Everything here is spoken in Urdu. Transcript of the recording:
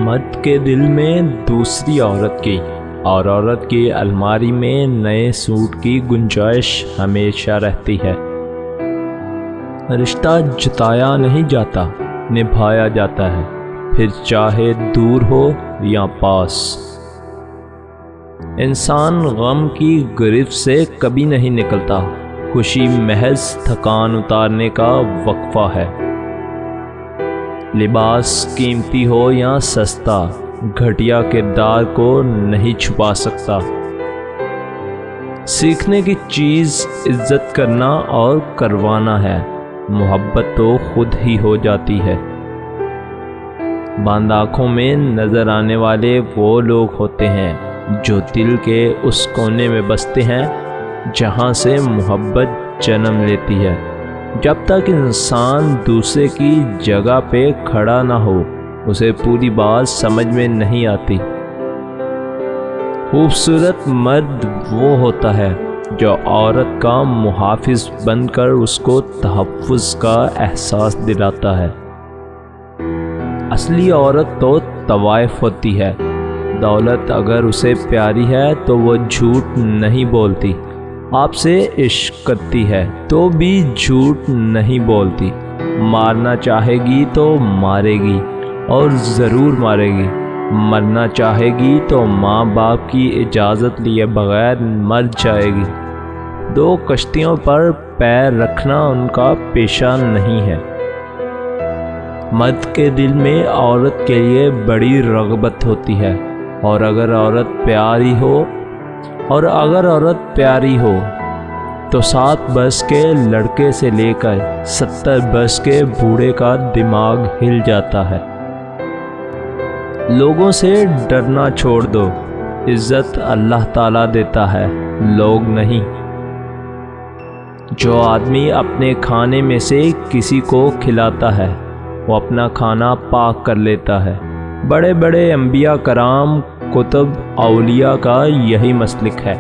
مرد کے دل میں دوسری عورت کی اور عورت کی الماری میں نئے سوٹ کی گنجائش ہمیشہ رہتی ہے۔ رشتہ جتایا نہیں جاتا، نبھایا جاتا ہے، پھر چاہے دور ہو یا پاس۔ انسان غم کی گرفت سے کبھی نہیں نکلتا، خوشی محض تھکان اتارنے کا وقفہ ہے۔ لباس قیمتی ہو یا سستا، گھٹیا کردار کو نہیں چھپا سکتا۔ سیکھنے کی چیز عزت کرنا اور کروانا ہے، محبت تو خود ہی ہو جاتی ہے۔ بند آنکھوں میں نظر آنے والے وہ لوگ ہوتے ہیں جو دل کے اس کونے میں بستے ہیں جہاں سے محبت جنم لیتی ہے۔ جب تک انسان دوسرے کی جگہ پہ کھڑا نہ ہو، اسے پوری بات سمجھ میں نہیں آتی۔ خوبصورت مرد وہ ہوتا ہے جو عورت کا محافظ بن کر اس کو تحفظ کا احساس دلاتا ہے۔ اصلی عورت تو طوائف ہوتی ہے۔ دولت اگر اسے پیاری ہے تو وہ جھوٹ نہیں بولتی، آپ سے عشق کرتی ہے تو بھی جھوٹ نہیں بولتی، مارنا چاہے گی تو مارے گی اور ضرور مارے گی، مرنا چاہے گی تو ماں باپ کی اجازت لیے بغیر مر جائے گی۔ دو کشتیوں پر پیر رکھنا ان کا پیشہ نہیں ہے۔ مرد کے دل میں عورت کے لیے بڑی رغبت ہوتی ہے، اور اگر عورت پیاری ہو تو 7 برس کے لڑکے سے لے کر 70 برس کے بوڑھے کا دماغ ہل جاتا ہے۔ لوگوں سے ڈرنا چھوڑ دو، عزت اللہ تعالیٰ دیتا ہے، لوگ نہیں۔ جو آدمی اپنے کھانے میں سے کسی کو کھلاتا ہے وہ اپنا کھانا پاک کر لیتا ہے۔ بڑے بڑے انبیاء کرام، کتب، اولیاء کا یہی مسلک ہے۔